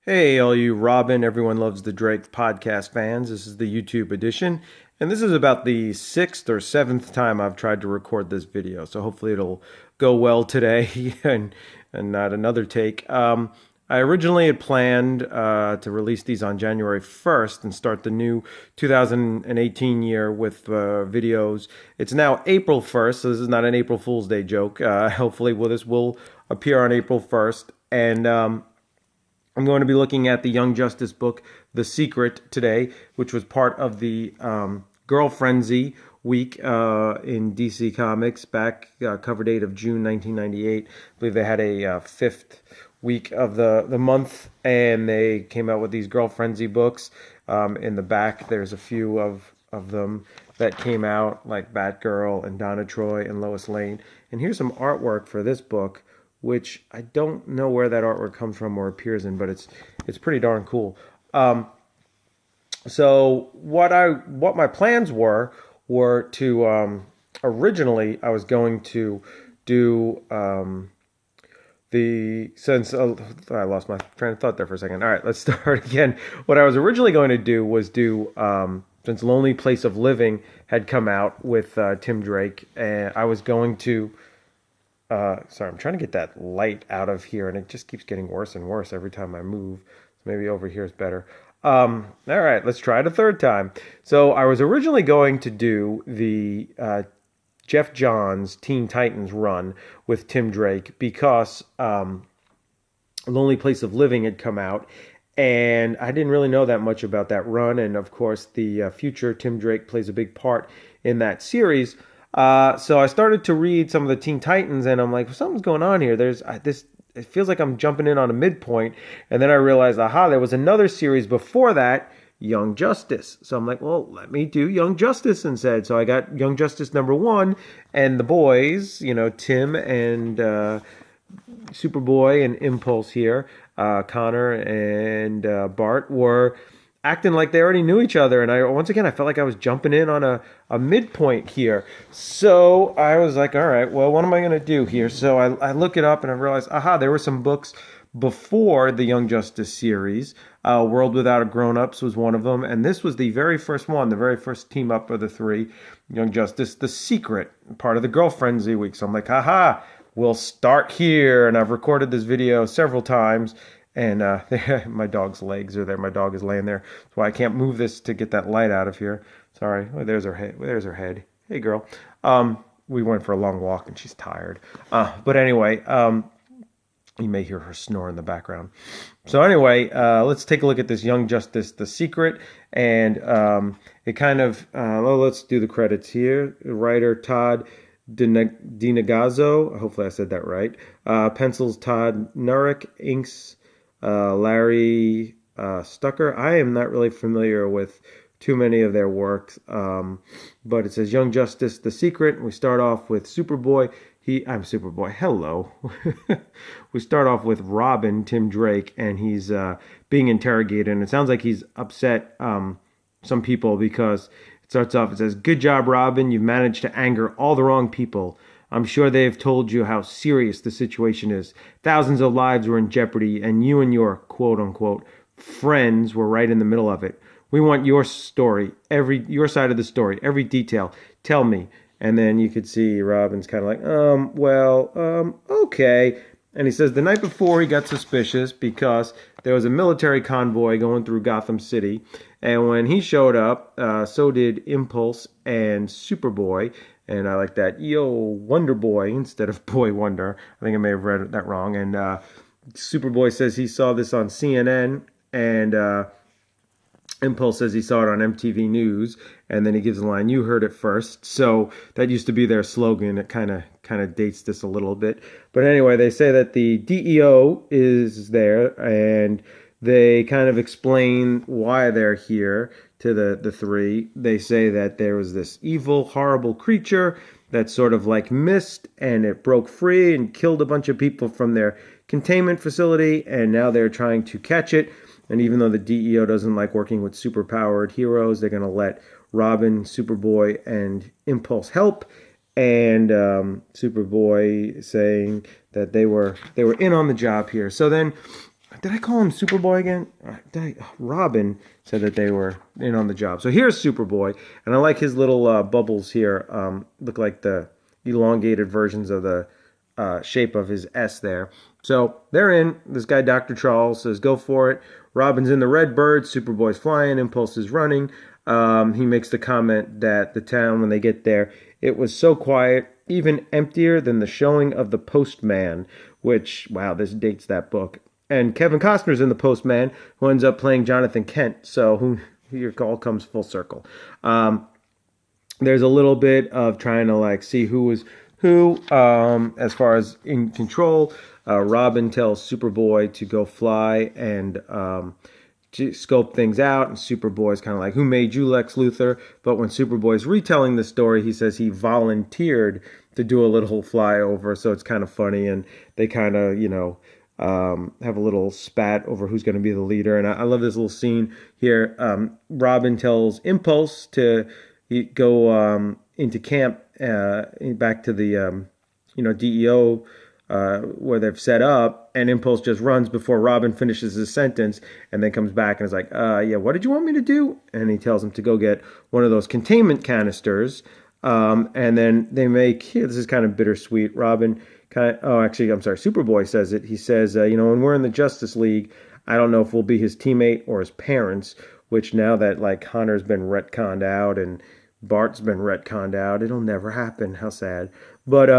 Hey, all you Robin, Everyone Loves the Drake podcast fans. This is the YouTube edition, and this is about the sixth or seventh time I've tried to record this video. So hopefully it'll go well today and not another take. I originally had planned to release these on January 1st and start the new 2018 year with videos. It's now April 1st, so this is not an April Fool's Day joke. Hopefully, this will appear on April 1st. And I'm going to be looking at the Young Justice book, The Secret, today, which was part of the Girl Frenzy week in DC Comics, back cover date of June 1998. I believe they had a fifth week of the month, and they came out with these Girl Frenzy books. In the back, there's a few of them that came out, like Batgirl and Donna Troy and Lois Lane. And here's some artwork for this book, which I don't know where that artwork comes from or appears in, but it's pretty darn cool. So what my plans were to originally I was going to do I lost my train of thought there for a second. All right, let's start again. What I was originally going to do was since Lonely Place of Living had come out with Tim Drake, and I was going to sorry, I'm trying to get that light out of here, and it just keeps getting worse and worse every time I move. So maybe over here is better. All right, let's try it a third time. So I was originally going to do the Jeff Johns Teen Titans run with Tim Drake because Lonely Place of Living had come out, and I didn't really know that much about that run. And of course, the future Tim Drake plays a big part in that series. So I started to read some of the Teen Titans, and I'm like, something's going on here. There's this. It feels like I'm jumping in on a midpoint, and then I realized, aha, there was another series before that, Young Justice. So I'm like, well, let me do Young Justice instead. So I got Young Justice #1, and the boys, Tim and Superboy and Impulse here, Connor and Bart were acting like they already knew each other, and I felt like I was jumping in on a midpoint here. So I was like, all right, well, what am I going to do here? So I look it up, and I realized, aha, there were some books before the Young Justice series. World Without Grown-Ups was one of them, and this was the very first one, the very first team up of the three, Young Justice, The Secret, part of the Girl Frenzy week. So I'm like, aha, we'll start here, and I've recorded this video several times. And my dog's legs are there. My dog is laying there. That's why I can't move this to get that light out of here. Sorry. Oh, there's her head. There's her head. Hey, girl. We went for a long walk, and she's tired. But anyway, you may hear her snore in the background. So anyway, let's take a look at this Young Justice, The Secret. And it kind of, let's do the credits here. Writer Todd DiNagazzo. Hopefully I said that right. Pencils Todd Nurek. Inks Larry Stucker. I am not really familiar with too many of their works, but it says Young Justice, The Secret. We start off with Superboy. I'm Superboy. Hello. We start off with Robin, Tim Drake, and he's being interrogated, and it sounds like he's upset some people because it starts off, it says, "Good job, Robin. You've managed to anger all the wrong people. I'm sure they have told you how serious the situation is. Thousands of lives were in jeopardy, and you and your quote-unquote friends were right in the middle of it. We want your story, your side of the story, every detail. Tell me." And then you could see Robin's kind of like, okay. And he says the night before he got suspicious because there was a military convoy going through Gotham City. And when he showed up, so did Impulse and Superboy. And I like that, yo, Wonder Boy instead of Boy Wonder. I think I may have read that wrong. And Superboy says he saw this on CNN, and Impulse says he saw it on MTV News. And then he gives the line, "You heard it first." So that used to be their slogan. It kind of dates this a little bit. But anyway, they say that the DEO is there, and they kind of explain why they're here to the three. They say that there was this evil, horrible creature that sort of like mist, and it broke free and killed a bunch of people from their containment facility, and now they're trying to catch it. And even though the DEO doesn't like working with superpowered heroes, they're going to let Robin, Superboy, and Impulse help. And Superboy saying that they were in on the job here. So then Did I call him Superboy again? Robin said that they were in on the job. So here's Superboy, and I like his little bubbles here. Look like the elongated versions of the shape of his S there. So they're in. This guy, Dr. Charles, says, go for it. Robin's in the Red Bird. Superboy's flying. Impulse is running. He makes the comment that the town, when they get there, it was so quiet, even emptier than the showing of The Postman, which, wow, this dates that book. And Kevin Costner's in The Postman, who ends up playing Jonathan Kent. So who here all comes full circle. There's a little bit of trying to like see who was who as far as in control. Robin tells Superboy to go fly and scope things out, and Superboy's kind of like, who made you Lex Luthor? But when Superboy's retelling the story, he says he volunteered to do a little flyover, so it's kind of funny, and they kind of, have a little spat over who's going to be the leader. And I love this little scene here. Robin tells Impulse to go into camp, back to the DEO where they've set up, and Impulse just runs before Robin finishes his sentence, and then comes back and is like, yeah, what did you want me to do? And he tells him to go get one of those containment canisters. And then they make, here, this is kind of bittersweet. Robin Superboy says it. He says, when we're in the Justice League, I don't know if we'll be his teammate or his parents, which now that like Connor's been retconned out and Bart's been retconned out, it'll never happen. How sad. But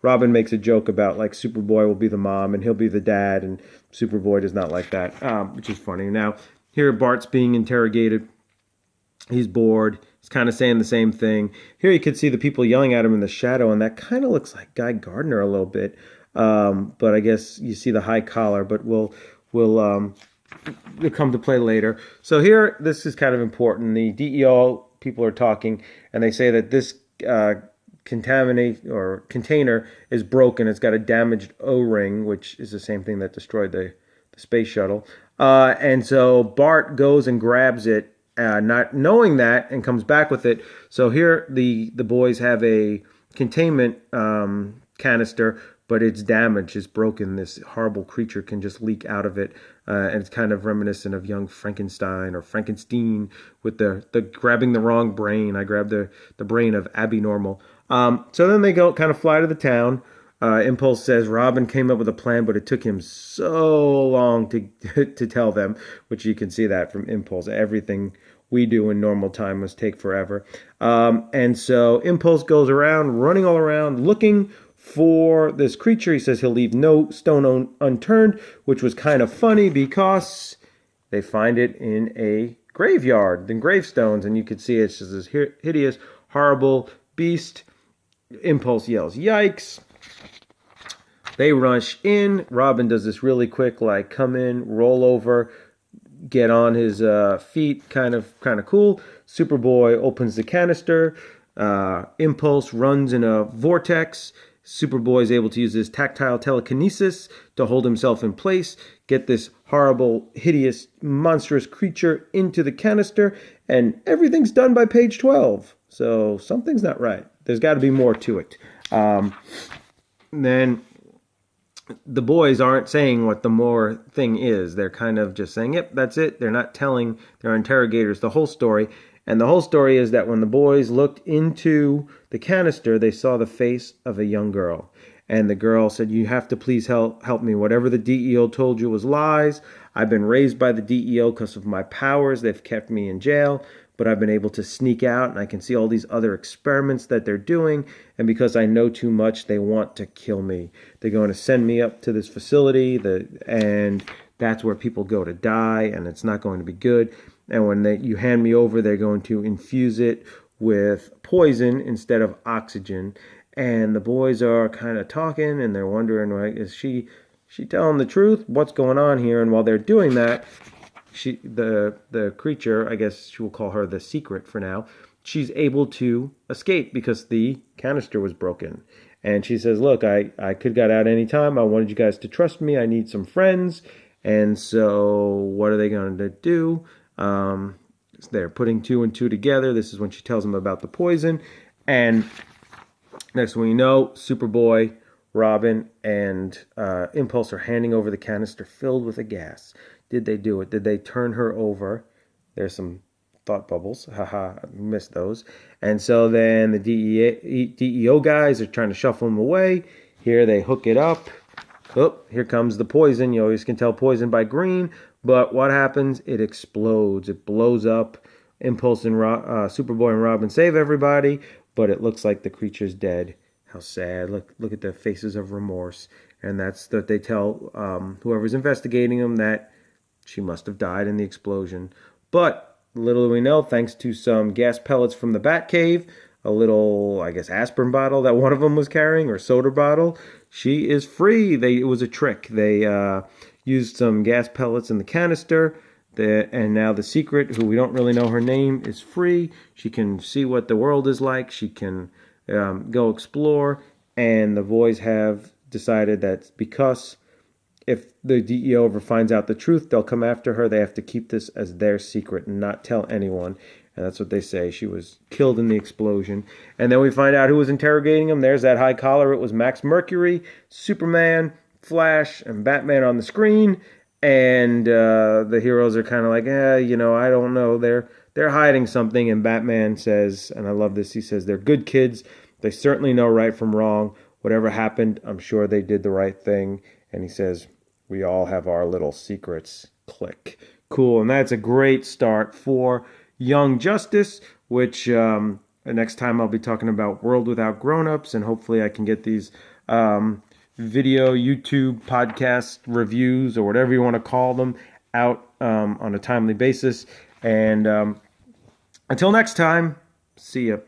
Robin makes a joke about like Superboy will be the mom and he'll be the dad, and Superboy does not like that, which is funny. Now, here Bart's being interrogated. He's bored. He's kind of saying the same thing. Here you could see the people yelling at him in the shadow, and that kind of looks like Guy Gardner a little bit. But I guess you see the high collar, but we'll come to play later. So here, this is kind of important. The DEO people are talking, and they say that this container is broken. It's got a damaged O-ring, which is the same thing that destroyed the space shuttle. And so Bart goes and grabs it, not knowing that, and comes back with it. So here the boys have a containment canister, but it's damaged, it's broken. This horrible creature can just leak out of it, and it's kind of reminiscent of Young Frankenstein or Frankenstein with the grabbing the wrong brain. I grabbed the brain of Abby Normal. So then they go kind of fly to the town. Impulse says Robin came up with a plan, but it took him so long to tell them, which you can see that from Impulse. Everything we do in normal time must take forever. And so Impulse goes around, running all around, looking for this creature. He says he'll leave no stone unturned, which was kind of funny because they find it in a graveyard, in gravestones, and you could see it's just this hideous, horrible beast. Impulse yells, "Yikes!" They rush in. Robin does this really quick, like come in, roll over, get on his feet, kind of cool. Superboy opens the canister. Impulse runs in a vortex. Superboy is able to use his tactile telekinesis to hold himself in place, get this horrible, hideous, monstrous creature into the canister, and everything's done by page 12. So something's not right. There's got to be more to it. Then the boys aren't saying what the more thing is. They're kind of just saying, yep, that's it. They're not telling their interrogators the whole story. And the whole story is that when the boys looked into the canister, they saw the face of a young girl. And the girl said, you have to please help me. Whatever the DEO told you was lies. I've been raised by the DEO because of my powers. They've kept me in jail, but I've been able to sneak out, and I can see all these other experiments that they're doing. And because I know too much, they want to kill me. They're going to send me up to this facility, and that's where people go to die, and it's not going to be good. And when you hand me over, they're going to infuse it with poison instead of oxygen. And the boys are kind of talking, and they're wondering, like, is she telling the truth? What's going on here? And while they're doing that, the creature, I guess she will call her the Secret for now, she's able to escape because the canister was broken. And she says, look, I could get out any time. I wanted you guys to trust me. I need some friends. And so what are they going to do? They're putting two and two together. This is when she tells them about the poison. And next one you know, Superboy Robin and Impulse are handing over the canister filled with a gas. Did they do it? Did they turn her over? There's some thought bubbles. Haha, missed those. And so then the DEO guys are trying to shuffle them away. Here they hook it up. Oh, here comes the poison. You always can tell poison by green. But what happens? It explodes. It blows up. Impulse and Superboy and Robin save everybody, but it looks like the creature's dead. How sad. Look at the faces of remorse. And that's that they tell whoever's investigating them that she must have died in the explosion. But little do we know, thanks to some gas pellets from the Batcave, a little, I guess, aspirin bottle that one of them was carrying, or soda bottle, she is free. It was a trick. They used some gas pellets in the canister, and now the secret, who we don't really know her name, is free. She can see what the world is like. She can go explore, and the boys have decided that because if the DEO ever finds out the truth, they'll come after her. They have to keep this as their secret and not tell anyone. And that's what they say. She was killed in the explosion. And then we find out who was interrogating him. There's that high collar. It was Max Mercury, Superman, Flash, and Batman on the screen. And the heroes are kind of like, I don't know. They're hiding something. And Batman says, and I love this, he says, they're good kids. They certainly know right from wrong. Whatever happened, I'm sure they did the right thing. And he says, we all have our little secrets. Click. Cool. And that's a great start for Young Justice, which next time I'll be talking about World Without Grown-Ups, and hopefully I can get these video, YouTube, podcast reviews, or whatever you want to call them, out on a timely basis. And until next time, see ya.